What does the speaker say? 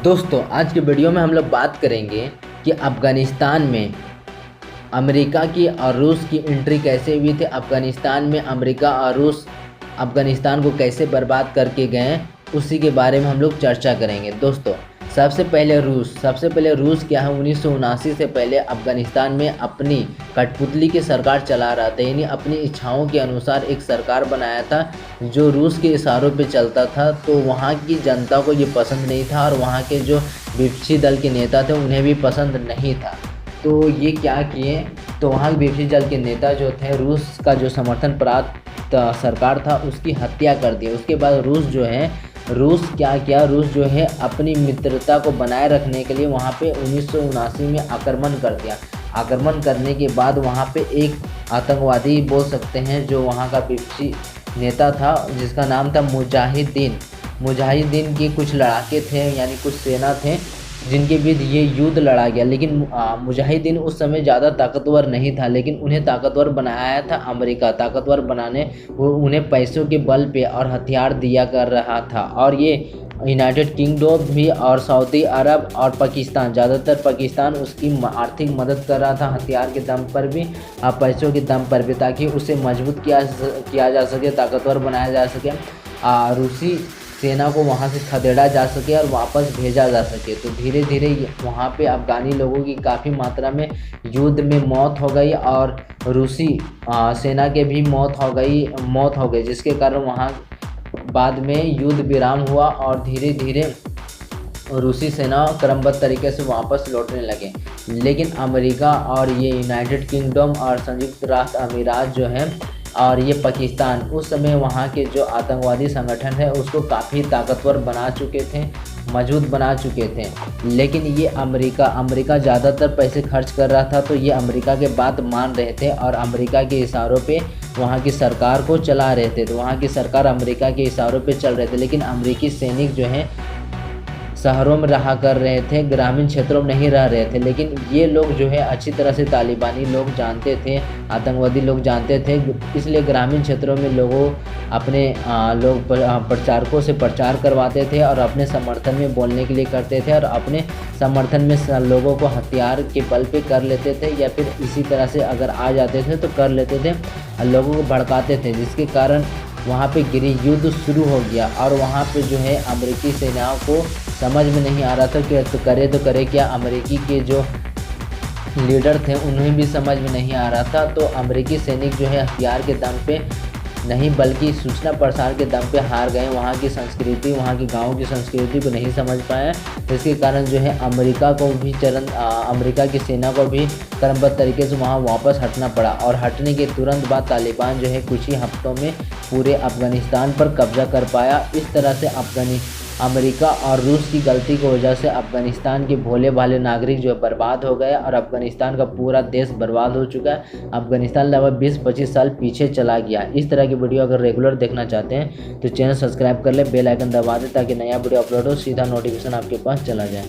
दोस्तों आज के वीडियो में हम लोग बात करेंगे कि अफ़गानिस्तान में अमेरिका की और रूस की एंट्री कैसे हुई थी। अफ़गानिस्तान में अमेरिका और रूस अफ़गानिस्तान को कैसे बर्बाद करके गए, उसी के बारे में हम लोग चर्चा करेंगे। दोस्तों सबसे पहले रूस क्या है, 1979 से पहले अफ़गानिस्तान में अपनी कठपुतली की सरकार चला रहा था, यानी अपनी इच्छाओं के अनुसार एक सरकार बनाया था जो रूस के इशारों पे चलता था। तो वहाँ की जनता को ये पसंद नहीं था और वहाँ के जो विपक्षी दल के नेता थे उन्हें भी पसंद नहीं था। तो ये क्या किए, तो वहाँ के विपक्षी दल के नेता जो थे, रूस का जो समर्थन प्राप्त सरकार था उसकी हत्या कर दी। उसके बाद रूस क्या किया, रूस जो है अपनी मित्रता को बनाए रखने के लिए वहाँ पे 1979 में आक्रमण कर दिया। आक्रमण करने के बाद वहाँ पे एक आतंकवादी बोल सकते हैं जो वहाँ का विपक्षी नेता था, जिसका नाम था मुजाहिदीन के कुछ लड़ाके थे, यानी कुछ सेना थे जिनके बीच ये युद्ध लड़ा गया। लेकिन मुजाहिदीन उस समय ज़्यादा ताकतवर नहीं था, लेकिन उन्हें ताकतवर बनाया था अमेरिका। ताकतवर बनाने वो उन्हें पैसों के बल पे और हथियार दिया कर रहा था। और ये यूनाइटेड किंगडम भी और सऊदी अरब और पाकिस्तान, ज़्यादातर पाकिस्तान उसकी आर्थिक मदद कर रहा था, हथियार के दम पर भी और पैसों के दम पर भी, ताकि उसे मजबूत किया जा सके, ताकतवर बनाया जा सके, रूसी सेना को वहाँ से खदेड़ा जा सके और वापस भेजा जा सके। तो धीरे धीरे वहाँ पे अफ़गानी लोगों की काफ़ी मात्रा में युद्ध में मौत हो गई और रूसी सेना के भी मौत हो गई, जिसके कारण वहाँ बाद में युद्ध विराम हुआ और धीरे धीरे रूसी सेना क्रमबद्ध तरीके से वापस लौटने लगे। लेकिन अमेरिका और ये यूनाइटेड किंगडम और संयुक्त राष्ट्र अमीरात जो हैं और ये पाकिस्तान उस समय वहाँ के जो आतंकवादी संगठन है उसको काफ़ी ताकतवर बना चुके थे, मजबूत बना चुके थे। लेकिन ये अमेरिका ज़्यादातर पैसे खर्च कर रहा था, तो ये अमेरिका के बात मान रहे थे और अमेरिका के इशारों पे वहाँ की सरकार को चला रहे थे। तो वहाँ की सरकार अमेरिका के इशारों पे चल रहे थे, लेकिन अमेरिकी सैनिक जो हैं शहरों में रहा कर रहे थे, ग्रामीण क्षेत्रों में नहीं रह रहे थे। लेकिन ये लोग जो है अच्छी तरह से तालिबानी लोग जानते थे, आतंकवादी लोग जानते थे, इसलिए ग्रामीण क्षेत्रों में अपने लोग प्रचारकों से प्रचार करवाते थे और अपने समर्थन में बोलने के लिए करते थे और अपने समर्थन में लोगों को हथियार के बल पे कर लेते थे, या फिर इसी तरह से अगर आ जाते थे तो कर लेते थे और लोगों को भड़काते थे, जिसके कारण वहाँ पे गृह युद्ध शुरू हो गया। और वहाँ पे जो है अमेरिकी सेनाओं को समझ में नहीं आ रहा था कि तो करे क्या। अमेरिकी के जो लीडर थे उन्हें भी समझ में नहीं आ रहा था। तो अमेरिकी सैनिक जो है हथियार के दम पे नहीं बल्कि सूचना प्रसार के दम पे हार गए। वहाँ की संस्कृति, वहाँ की गाँव की संस्कृति को नहीं समझ पाए, जिसके कारण जो है अमेरिका की सेना को भी क्रमबद्ध तरीके से वहाँ वापस हटना पड़ा। और हटने के तुरंत बाद तालिबान जो है कुछ ही हफ्तों में पूरे अफ़गानिस्तान पर कब्जा कर पाया। इस तरह से अमेरिका और रूस की गलती की वजह से अफ़गानिस्तान के भोले भाले नागरिक जो है बर्बाद हो गए और अफ़गानिस्तान का पूरा देश बर्बाद हो चुका है। अफ़गानिस्तान लगभग 20-25 साल पीछे चला गया। इस तरह की वीडियो अगर रेगुलर देखना चाहते हैं तो चैनल सब्सक्राइब कर ले, बेल आइकन दबा दें ताकि नया वीडियो अपलोड हो सीधा नोटिफिकेशन आपके पास चला जाए।